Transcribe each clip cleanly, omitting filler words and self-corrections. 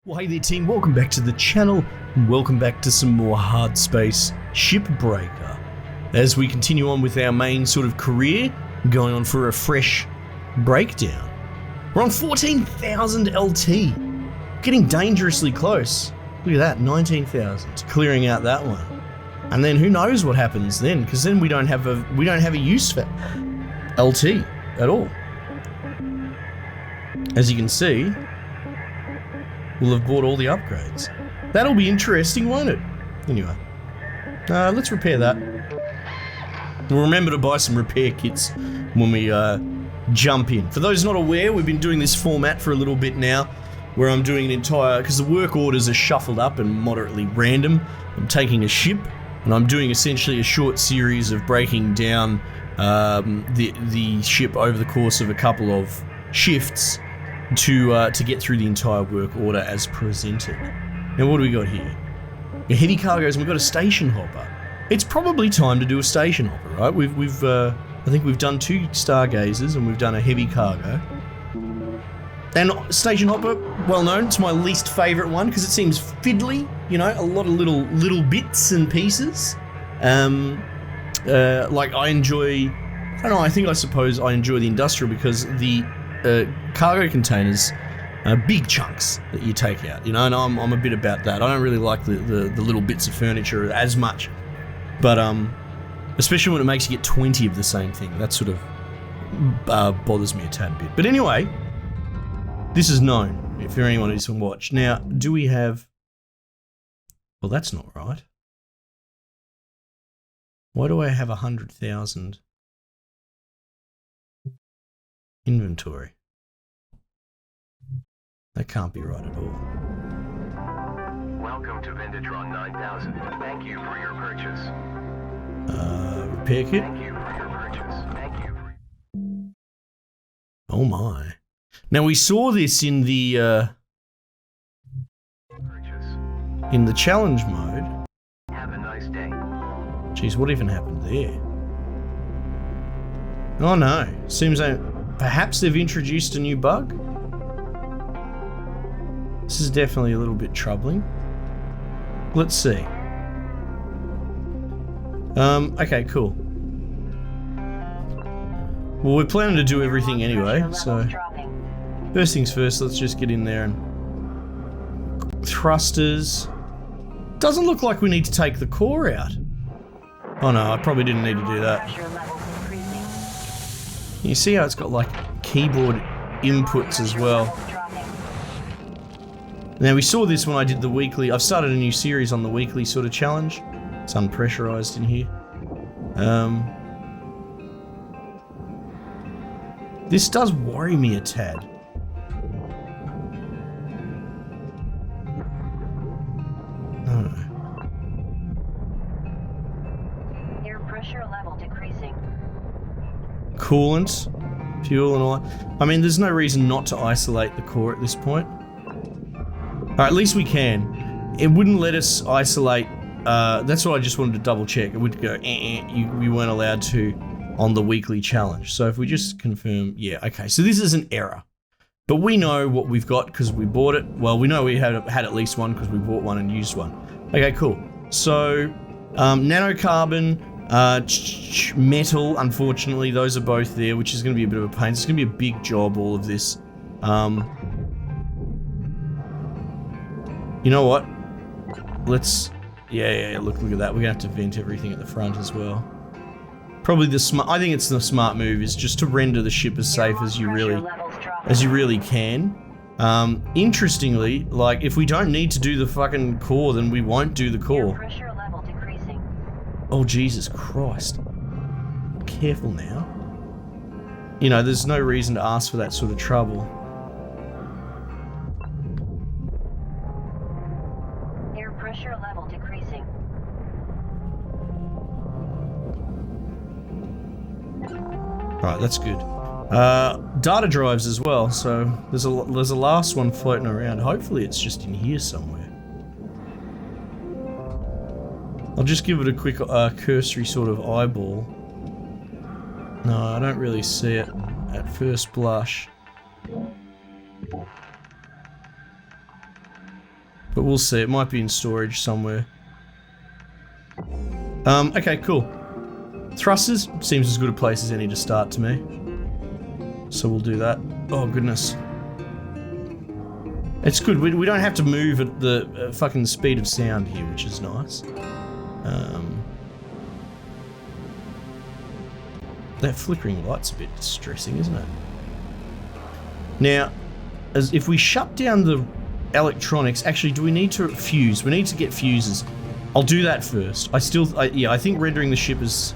Well, hey there team, welcome back to the channel, and welcome back to some more Hardspace Shipbreaker. As we continue on with our main sort of career, going on for a fresh breakdown. We're on 14,000 LT, getting dangerously close. Look at that, 19,000, clearing out that one. And then who knows what happens then, because then we don't have a use for LT at all. As you can see, we'll have bought all the upgrades. That'll be interesting, won't it? Anyway, let's repair that. We'll remember to buy some repair kits when we jump in. For those not aware, we've been doing this format for a little bit now, where I'm doing an entire, because the work orders are shuffled up and moderately random. I'm taking a ship, and I'm doing essentially a short series of breaking down the ship over the course of a couple of shifts to get through the entire work order as presented. Now what do we got here? The heavy cargoes, and we've got a station hopper. It's probably time to do a station hopper, right? I think we've done 2 stargazers and we've done a heavy cargo. And station hopper, well known, it's my least favourite one because it seems fiddly, you know, a lot of little bits and pieces. Like I enjoy, I suppose I enjoy the industrial because the cargo containers are big chunks that you take out, you know, and I'm a bit about that. I don't really like the little bits of furniture as much, but especially when it makes you get 20 of the same thing, that sort of bothers me a tad bit. But anyway, this is known if you're anyone who's watched. Now, do we have? Well, that's not right. Why do I have 100,000 inventory? That can't be right at all. Welcome to Vintatron 9000. Thank you for your purchase. Repair kit? Thank you for your purchase. Thank you for... Oh my. Now we saw this in the challenge mode. Have a nice day. Jeez, what even happened there? Oh no. Seems like perhaps they've introduced a new bug? This is definitely a little bit troubling. Let's see. Okay, cool. Well, we're planning to do everything anyway, so first things first, let's just get in there and thrusters. Doesn't look like we need to take the core out. Oh no, I probably didn't need to do that. You see how it's got like keyboard inputs as well. Now we saw this when I did the weekly. I've started a new series on the weekly sort of challenge. It's unpressurized in here. This does worry me a tad. No. Air pressure level decreasing. Coolant, fuel and all. I mean, there's no reason not to isolate the core at this point. Or at least we can. It wouldn't let us isolate. That's what I just wanted to double check. It would go, you weren't allowed to on the weekly challenge. So if we just confirm, yeah, okay. So this is an error. But we know what we've got because we bought it. Well, we know we had at least one because we bought one and used one. Okay, cool. So, nanocarbon, metal, unfortunately, those are both there, which is going to be a bit of a pain. It's going to be a big job, all of this. You know what? Let's... Yeah, look at that. We're going to have to vent everything at the front as well. Probably the smart... I think it's the smart move is just to render the ship as safe as you really can. Interestingly, like, if we don't need to do the fucking core, then we won't do the core. Oh, Jesus Christ. Careful now. You know, there's no reason to ask for that sort of trouble. Air pressure level decreasing. Right, that's good. Data drives as well, so there's a last one floating around. Hopefully it's just in here somewhere. I'll just give it a quick cursory sort of eyeball. No, I don't really see it at first blush. But we'll see. It might be in storage somewhere. Okay, cool. Thrusters seems as good a place as any to start to me. So we'll do that. Oh, goodness. It's good. We don't have to move at the fucking speed of sound here, which is nice. That flickering light's a bit distressing, isn't it? Now, as if we shut down the electronics, actually, do we need to fuse? We need to get fuses. I'll do that first. I think rendering the ship as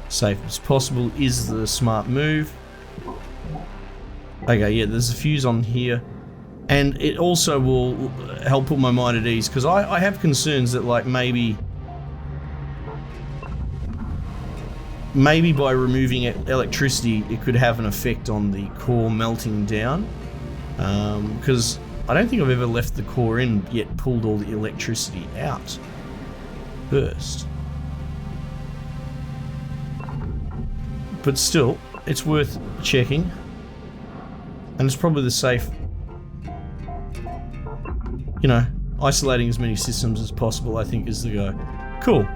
safe as possible is the smart move. Okay, yeah, there's a fuse on here. And it also will help put my mind at ease, because I have concerns that, like, maybe by removing electricity, it could have an effect on the core melting down. Because I don't think I've ever left the core in, yet pulled all the electricity out first. But still, it's worth checking. And it's probably the safe, you know, isolating as many systems as possible, I think, is the go. Cool.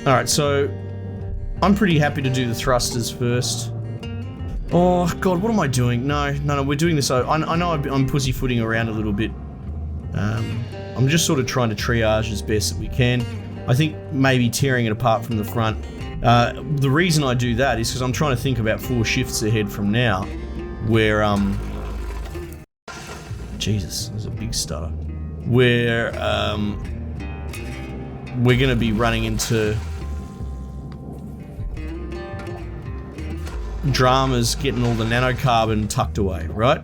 Alright, so I'm pretty happy to do the thrusters first. Oh, God, what am I doing? No, we're doing this. I know I'm pussyfooting around a little bit. I'm just sort of trying to triage as best that we can. I think maybe tearing it apart from the front. The reason I do that is because I'm trying to think about 4 shifts ahead from now, where, Jesus, there's a big stutter. Where, we're going to be running into dramas getting all the nanocarbon tucked away, right?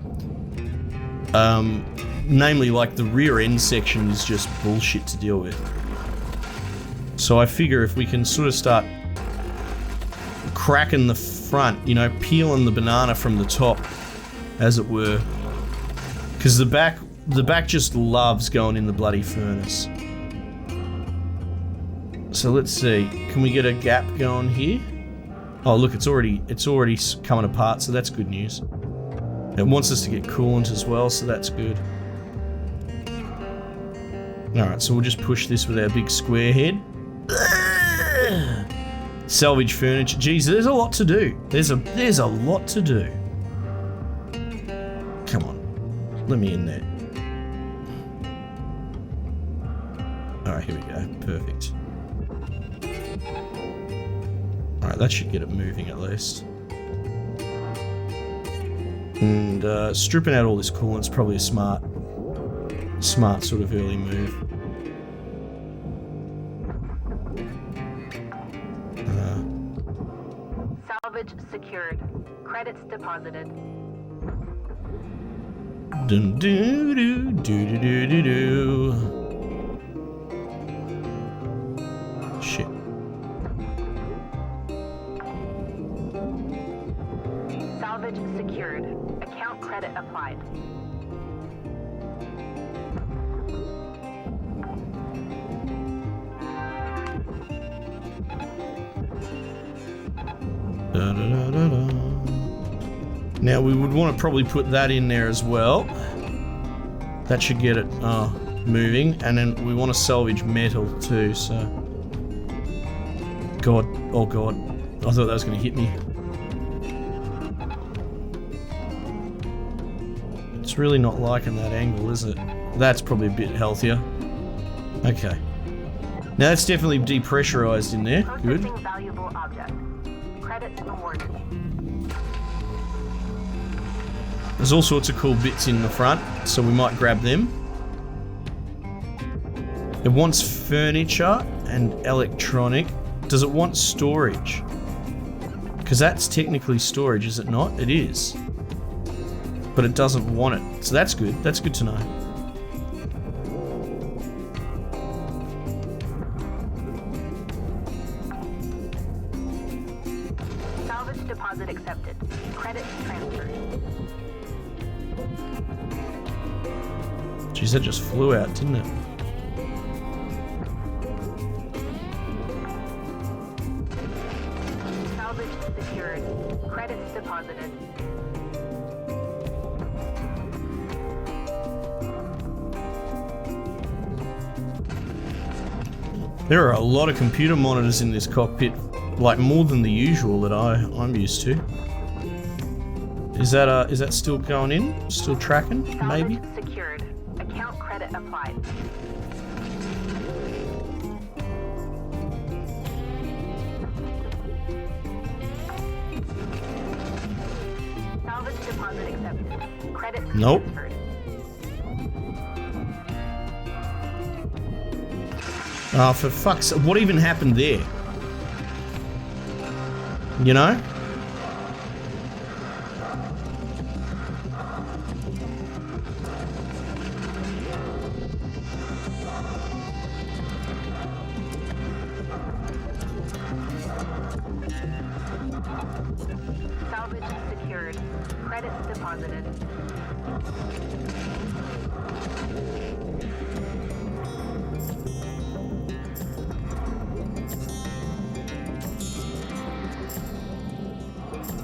Namely, like, the rear end section is just bullshit to deal with. So I figure if we can sort of start cracking the front, you know, peeling the banana from the top, as it were, because the back just loves going in the bloody furnace. So let's see, can we get a gap going here? Oh, look, it's already coming apart, so that's good news. It wants us to get coolant as well, so that's good. Alright, so we'll just push this with our big square head. Salvage furniture. Jeez, there's a lot to do. There's a lot to do. Come on. Let me in there. Alright, here we go. Perfect. Alright, that should get it moving at least. And stripping out all this coolant's probably a smart sort of early move. Salvage secured. Credits deposited. Dun doo doo doo doo doo doo. Shit. Salvage secured. Account credit applied. Da, da, da, da, da. Now we would want to probably put that in there as well. That should get it moving, and then we want to salvage metal too. So, God, oh God, I thought that was going to hit me. It's really not liking that angle, is it? That's probably a bit healthier. Okay. Now that's definitely depressurized in there. Good. Processing valuable object. Credits awarded. There's all sorts of cool bits in the front, so we might grab them. It wants furniture and electronic. Does it want storage? Because that's technically storage, is it not? It is. But it doesn't want it. So that's good. That's good to know. Salvage deposit accepted. Credits transferred. Jeez, that just flew out, didn't it? Salvage secured. Credits deposited. There are a lot of computer monitors in this cockpit, like more than the usual that I'm used to. Is that still going in? Still tracking? Maybe? Salvage secured. Account credit applied. Salvage deposit accepted. Credit Nope. transferred. Oh, for fuck's sake, what even happened there? You know? Salvage secured. Credits deposited.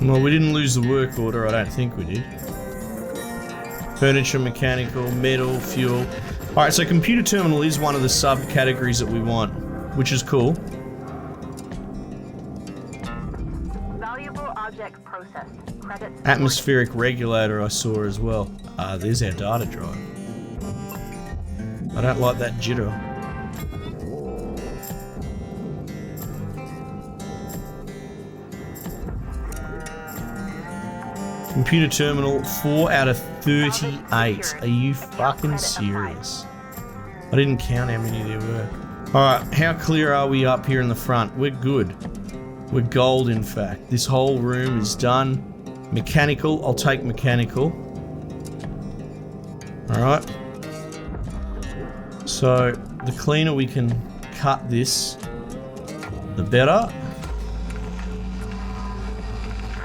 Well, we didn't lose the work order, I don't think we did. Furniture, mechanical, metal, fuel. Alright, so computer terminal is one of the subcategories that we want, which is cool. Valuable object processed. Credits Atmospheric regulator I saw as well. There's our data drive. I don't like that jitter. Computer terminal, 4 out of 38. Are you fucking serious? I didn't count how many there were. Alright, how clear are we up here in the front? We're good. We're gold, in fact. This whole room is done. Mechanical, I'll take mechanical. Alright. So, the cleaner we can cut this, the better.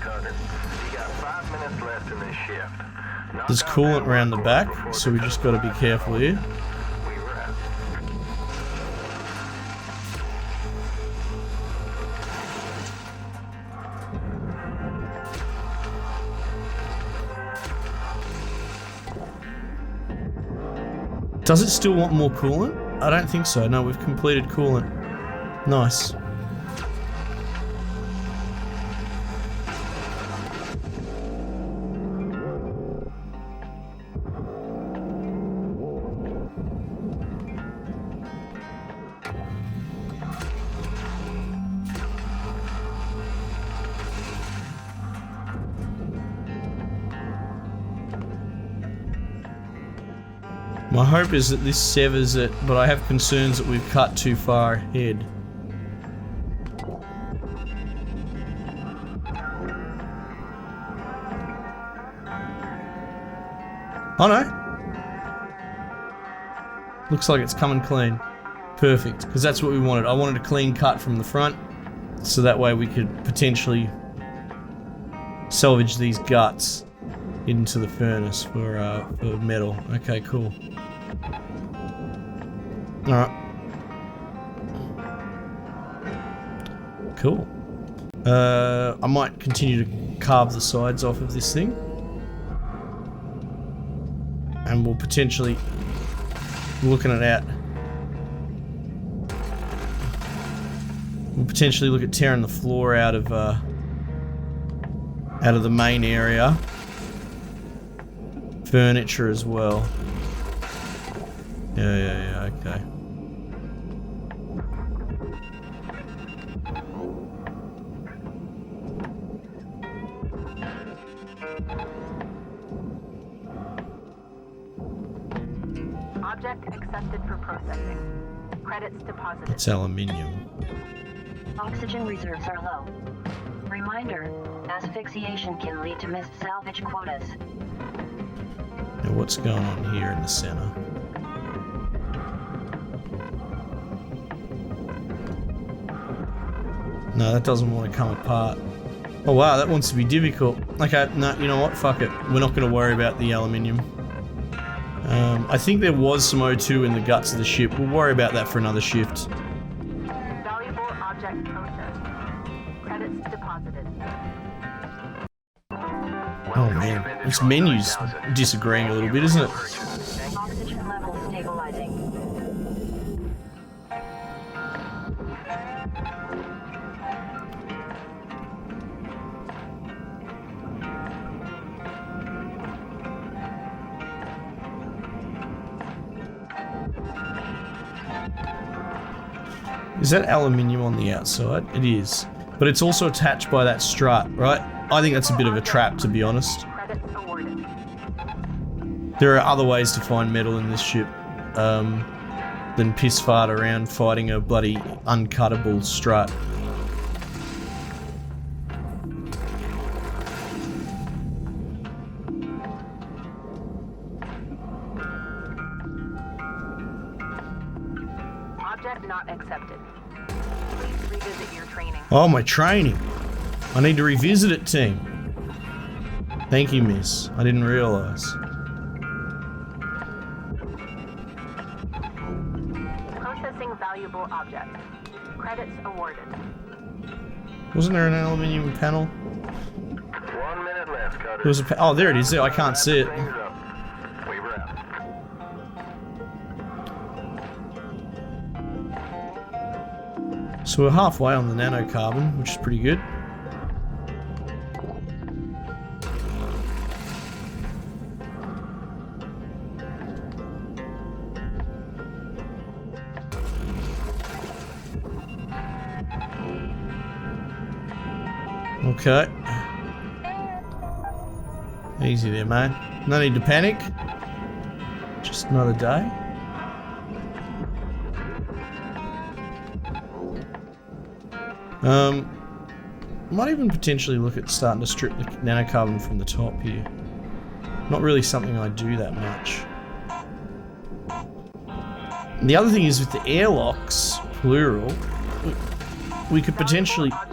Carter, you got 5 minutes left in this shift. Knock There's out coolant that around the work back, order before so we just gotta be careful here. we were out. Does it still want more coolant? I don't think so. No, we've completed coolant. Nice. My hope is that this severs it, but I have concerns that we've cut too far ahead. Oh no! Looks like it's coming clean. Perfect, because that's what we wanted. I wanted a clean cut from the front, so that way we could potentially salvage these guts into the furnace for metal. Okay, cool. Alright. Cool. I might continue to carve the sides off of this thing. And we'll potentially looking it out. We'll potentially look at tearing the floor out of the main area. Furniture as well. Yeah, okay. Object accepted for processing. Credits deposited. It's aluminium. Oxygen reserves are low. Reminder, asphyxiation can lead to missed salvage quotas. Now what's going on here in the center? No, that doesn't want to come apart. Oh wow, that wants to be difficult. Okay, no, you know what? Fuck it. We're not going to worry about the aluminium. I think there was some O2 in the guts of the ship. We'll worry about that for another shift. Valuable object processed. Credits deposited. Oh man, this menu's disagreeing a little bit, isn't it? Oxygen level stabilizing. Is that aluminium on the outside? It is. But it's also attached by that strut, right? I think that's a bit of a trap, to be honest. Credits awarded. There are other ways to find metal in this ship than piss fart around fighting a bloody uncuttable strut. Object not accepted. Please revisit your training. Oh, my training. I need to revisit it, team. Thank you, miss. I didn't realise. Processing valuable object. Credits awarded. Wasn't there an aluminium panel? 1 minute left, Cutter. There was a oh, there it is. There, I can't see it. Things up. We were out. So we're halfway on the nanocarbon, which is pretty good. Okay. Easy there, mate. No need to panic. Just another day. Might even potentially look at starting to strip the nanocarbon from the top here. Not really something I do that much. And the other thing is with the airlocks, plural, we could potentially put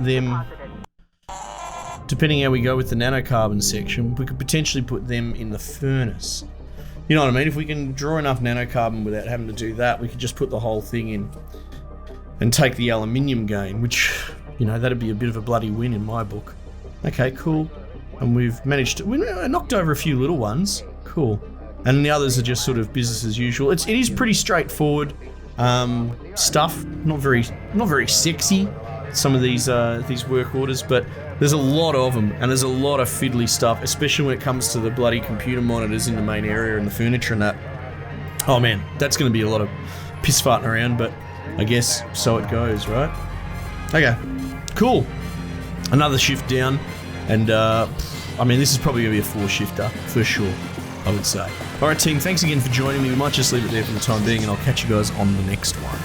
them, depending how we go with the nanocarbon section, we could potentially put them in the furnace. You know what I mean? If we can draw enough nanocarbon without having to do that, we could just put the whole thing in and take the aluminium gain, which, you know, that'd be a bit of a bloody win in my book. Okay, cool. And we've managed to, we knocked over a few little ones. Cool. And the others are just sort of business as usual. It is pretty straightforward stuff. Not very sexy, some of these work orders, but there's a lot of them, and there's a lot of fiddly stuff, especially when it comes to the bloody computer monitors in the main area and the furniture and that. Oh man, that's going to be a lot of piss farting around, but I guess so it goes, right? Okay, cool. Another shift down, and I mean, this is probably going to be a 4-shifter, for sure, I would say. Alright team, thanks again for joining me. We might just leave it there for the time being, and I'll catch you guys on the next one.